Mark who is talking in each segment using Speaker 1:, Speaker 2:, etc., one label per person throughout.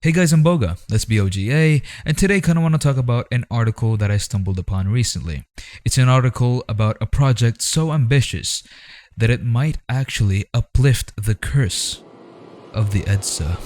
Speaker 1: Hey guys, I'm Boga, that's Boga, and today I kind of want to talk about an article that I stumbled upon recently. It's an article about a project so ambitious that it might actually uplift the curse of the EDSA.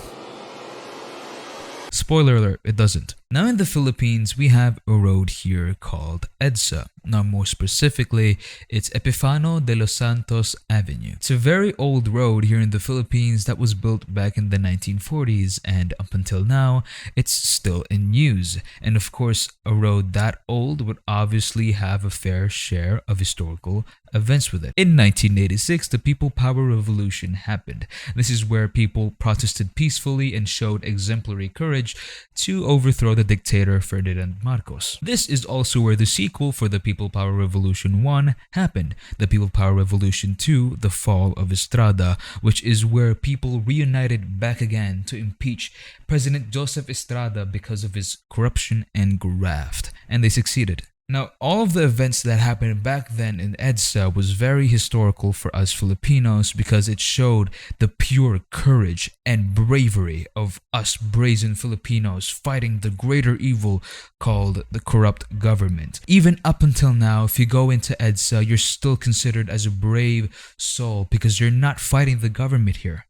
Speaker 1: Spoiler alert, it doesn't. Now in the Philippines, we have a road here called EDSA. Now more specifically, it's Epifano de los Santos Avenue. It's a very old road here in the Philippines that was built back in the 1940s, and up until now, it's still in use. And of course, a road that old would obviously have a fair share of historical events with it. In 1986, the People Power Revolution happened. This is where people protested peacefully and showed exemplary courage to overthrow the dictator Ferdinand Marcos. This is also where the sequel for the People Power Revolution 1 happened, the People Power Revolution 2, the Fall of Estrada, which is where people reunited back again to impeach President Joseph Estrada because of his corruption and graft, and they succeeded. Now, all of the events that happened back then in EDSA was very historical for us Filipinos because it showed the pure courage and bravery of us brazen Filipinos fighting the greater evil called the corrupt government. Even up until now, if you go into EDSA, you're still considered as a brave soul because you're not fighting the government here.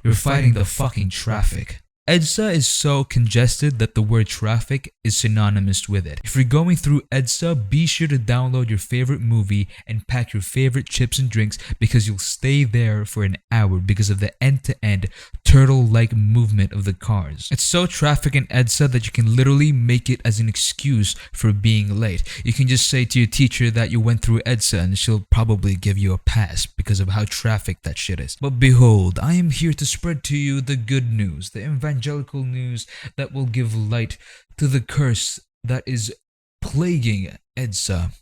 Speaker 1: You're fighting the fucking traffic. EDSA is so congested that the word traffic is synonymous with it. If you're going through EDSA, be sure to download your favorite movie and pack your favorite chips and drinks because you'll stay there for an hour because of the end-to-end turtle-like movement of the cars. It's so traffic in EDSA that you can literally make it as an excuse for being late. You can just say to your teacher that you went through EDSA and she'll probably give you a pass because of how traffic that shit is. But behold, I am here to spread to you the good news, the evangelical news that will give light to the curse that is plaguing EDSA.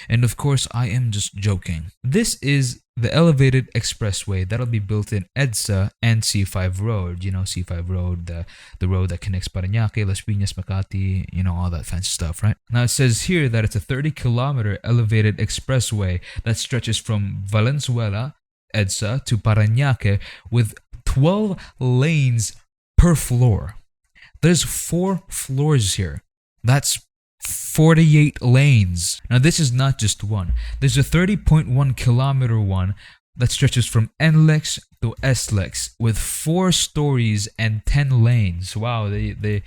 Speaker 1: And of course, I am just joking. This is the elevated expressway that'll be built in EDSA and C5 Road. You know, C5 Road, the road that connects Parañaque, Las Piñas, Makati, you know, all that fancy stuff, right? Now it says here that it's a 30-kilometer elevated expressway that stretches from Valenzuela, EDSA, to Parañaque with 12 lanes per floor. There's 4 floors here. That's 48 lanes. Now this is not just one. There's a 30.1 kilometer one that stretches from NLEX to SLEX with 4 stories and 10 lanes. Wow, they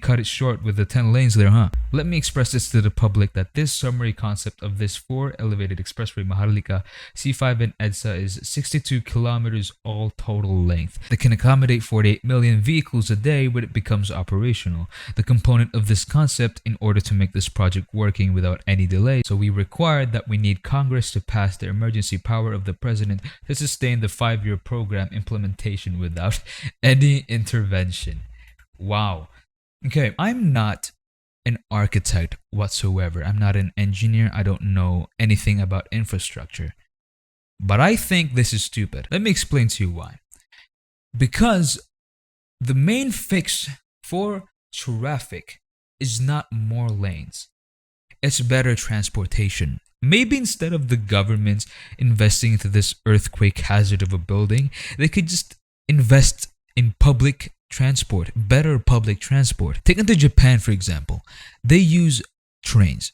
Speaker 1: cut it short with the 10 lanes there, huh? Let me express this to the public that this summary concept of this 4 elevated expressway Maharlika, C5 and EDSA is 62 kilometers all total length. That can accommodate 48 million vehicles a day when it becomes operational. The component of this concept in order to make this project working without any delay. So we required that we need Congress to pass the emergency power of the president to sustain the 5-year program implementation without any intervention. Wow. Okay, I'm not an architect whatsoever. I'm not an engineer. I don't know anything about infrastructure. But I think this is stupid. Let me explain to you why. Because the main fix for traffic is not more lanes. It's better transportation. Maybe instead of the government investing into this earthquake hazard of a building, they could just invest in public transport, better public transport. Take into Japan, for example. They use trains,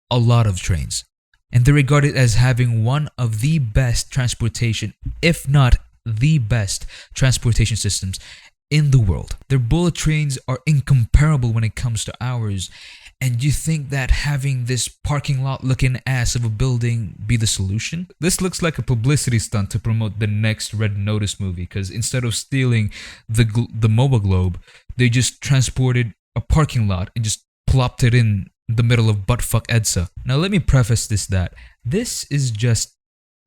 Speaker 1: a lot of trains, and they're regarded as having one of the best transportation, if not the best transportation systems in the world. Their bullet trains are incomparable when it comes to ours. And you think that having this parking lot looking ass of a building be the solution? This looks like a publicity stunt to promote the next Red Notice movie because instead of stealing the MOBA globe, they just transported a parking lot and just plopped it in the middle of buttfuck EDSA. Now let me preface that this is just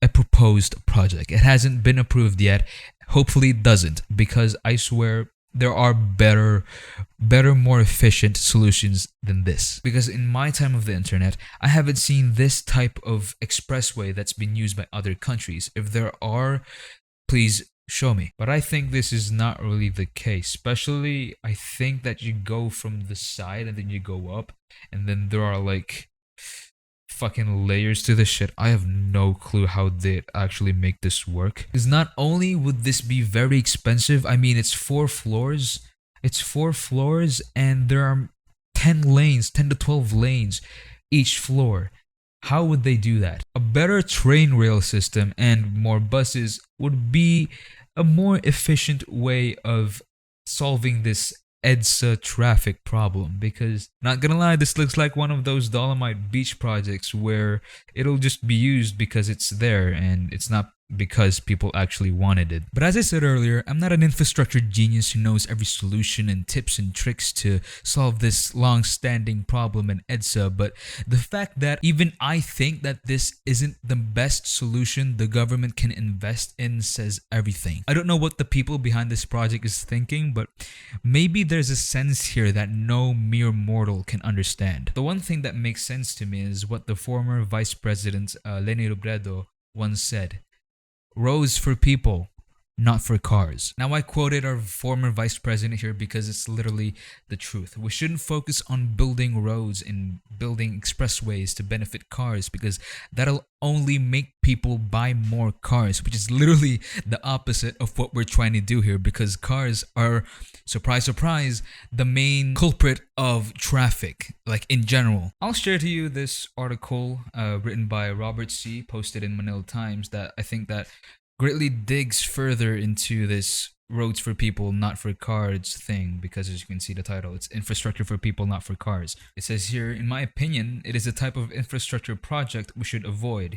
Speaker 1: a proposed project. It hasn't been approved yet. Hopefully it doesn't, because I swear there are better, more efficient solutions than this. Because in my time of the internet, I haven't seen this type of expressway that's been used by other countries. If there are, please show me. But I think this is not really the case. Especially, I think that you go from the side and then you go up, and then there are like fucking layers to this shit. I have no clue how they actually make this work. Because not only would this be very expensive, I mean, it's 4 floors. It's 4 floors and there are 10 lanes, 10 to 12 lanes each floor. How would they do that? A better train rail system and more buses would be a more efficient way of solving this EDSA traffic problem, because not gonna lie, this looks like one of those Dolomite Beach projects where it'll just be used because it's there and it's not because people actually wanted it. But as I said earlier, I'm not an infrastructure genius who knows every solution and tips and tricks to solve this long-standing problem in EDSA, but the fact that even I think that this isn't the best solution the government can invest in says everything. I don't know what the people behind this project is thinking, but maybe there's a sense here that no mere mortal can understand. The one thing that makes sense to me is what the former Vice President Leni Robredo once said: roads for people, not for cars. Now, I quoted our former vice president here because it's literally the truth. We shouldn't focus on building roads and building expressways to benefit cars, because that'll only make people buy more cars, which is literally the opposite of what we're trying to do here, because cars are, surprise, surprise, the main culprit of traffic, like in general. I'll share to you this article written by Robert C., posted in Manila Times, that I think that greatly digs further into this roads for people, not for cars thing, because as you can see the title, it's infrastructure for people, not for cars. It says here, in my opinion, it is a type of infrastructure project we should avoid.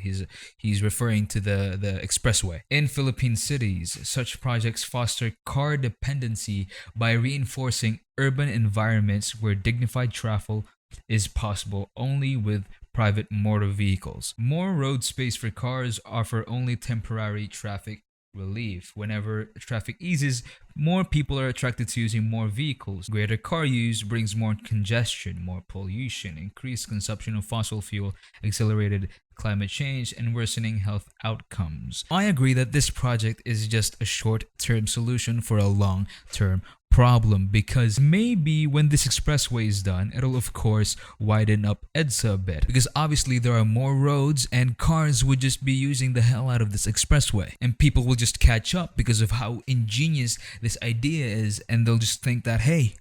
Speaker 1: He's referring to the expressway. In Philippine cities, such projects foster car dependency by reinforcing urban environments where dignified travel is possible only with private motor vehicles. More road space for cars offer only temporary traffic relief. Whenever traffic eases, more people are attracted to using more vehicles. Greater car use brings more congestion, more pollution, increased consumption of fossil fuel, accelerated climate change, and worsening health outcomes. I agree that this project is just a short-term solution for a long-term problem, because maybe when this expressway is done, it'll of course widen up EDSA a bit, because obviously there are more roads and cars would just be using the hell out of this expressway, and people will just catch up because of how ingenious this idea is, and they'll just think that, hey,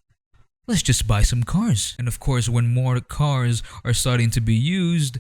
Speaker 1: let's just buy some cars. And of course, when more cars are starting to be used,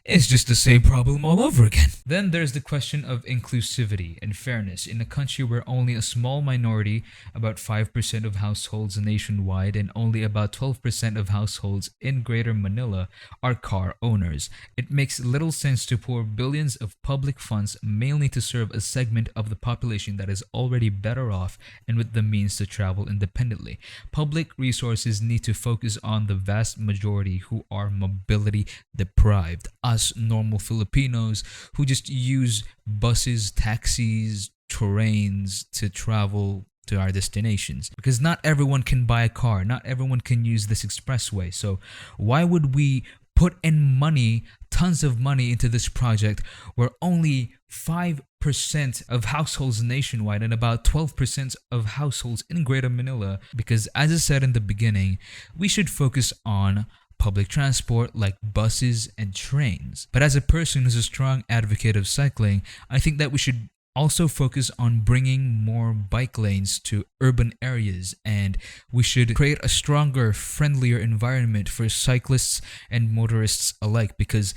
Speaker 1: it's just the same problem all over again. Then there's the question of inclusivity and fairness. In a country where only a small minority, about 5% of households nationwide and only about 12% of households in Greater Manila are car owners, it makes little sense to pour billions of public funds mainly to serve a segment of the population that is already better off and with the means to travel independently. Public resources need to focus on the vast majority who are mobility deprived. Us normal Filipinos who just use buses, taxis, trains to travel to our destinations, because not everyone can buy a car, not everyone can use this expressway. So why would we put in money, tons of money into this project where only 5% of households nationwide and about 12% of households in Greater Manila? Because as I said in the beginning, we should focus on public transport like buses and trains. But as a person who's a strong advocate of cycling, I think that we should also focus on bringing more bike lanes to urban areas, and we should create a stronger, friendlier environment for cyclists and motorists alike, because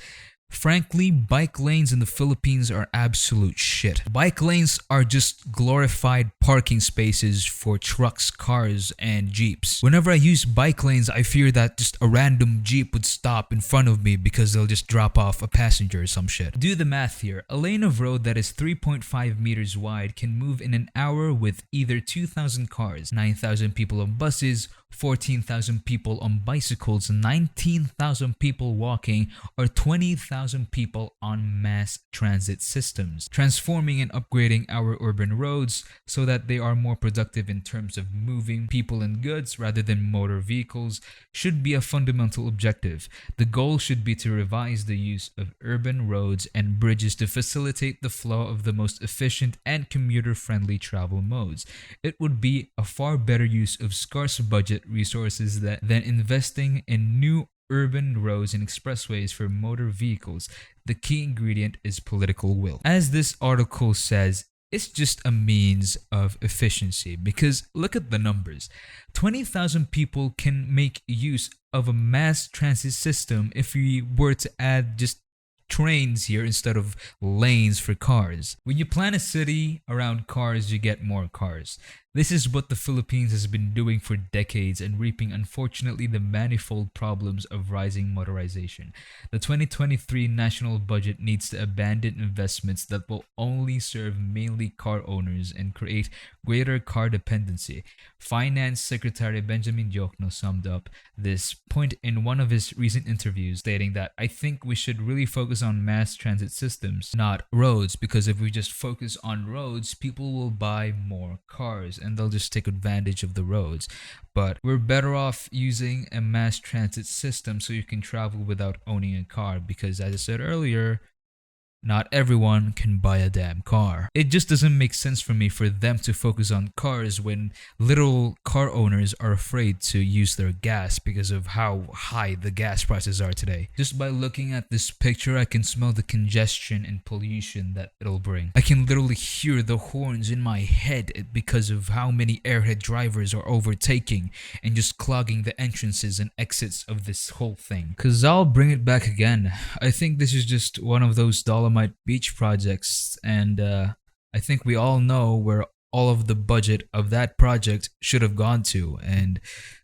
Speaker 1: frankly, bike lanes in the Philippines are absolute shit. Bike lanes are just glorified parking spaces for trucks, cars, and jeeps. Whenever I use bike lanes, I fear that just a random jeep would stop in front of me because they'll just drop off a passenger or some shit. Do the math here. A lane of road that is 3.5 meters wide can move in an hour with either 2,000 cars, 9,000 people on buses, 14,000 people on bicycles, 19,000 people walking, or 20,000 people on mass transit systems. Transforming and upgrading our urban roads so that they are more productive in terms of moving people and goods rather than motor vehicles should be a fundamental objective. The goal should be to revise the use of urban roads and bridges to facilitate the flow of the most efficient and commuter-friendly travel modes. It would be a far better use of scarce budget resources than investing in new urban roads and expressways for motor vehicles. The key ingredient is political will. As this article says, it's just a means of efficiency, because look at the numbers. 20,000 people can make use of a mass transit system if we were to add just trains here instead of lanes for cars. When you plan a city around cars, you get more cars. This is what the Philippines has been doing for decades and reaping, unfortunately, the manifold problems of rising motorization. The 2023 national budget needs to abandon investments that will only serve mainly car owners and create greater car dependency. Finance Secretary Benjamin Diokno summed up this point in one of his recent interviews, stating that, "I think we should really focus on mass transit systems, not roads, because if we just focus on roads, people will buy more cars and they'll just take advantage of the roads. But we're better off using a mass transit system so you can travel without owning a car, because as I said earlier, not everyone can buy a damn car." It just doesn't make sense for me for them to focus on cars when literal car owners are afraid to use their gas because of how high the gas prices are today. Just by looking at this picture, I can smell the congestion and pollution that it'll bring. I can literally hear the horns in my head because of how many airhead drivers are overtaking and just clogging the entrances and exits of this whole thing. Cause I'll bring it back again. I think this is just one of those Dolomite Beach projects, and I think we all know where all of the budget of that project should have gone to, and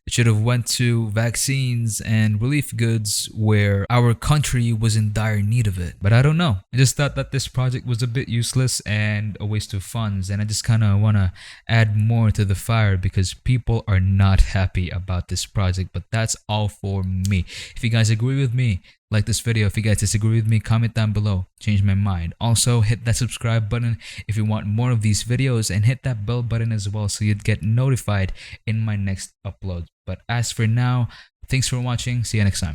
Speaker 1: it should have went to vaccines and relief goods where our country was in dire need of it. But I don't know. I just thought that this project was a bit useless and a waste of funds, and I just kind of want to add more to the fire because people are not happy about this project. But that's all for me. If you guys agree with me, like this video. If you guys disagree with me, comment down below. Change my mind. Also, hit that subscribe button if you want more of these videos, and hit that bell button as well so you'd get notified in my next upload. But as for now, thanks for watching. See you next time.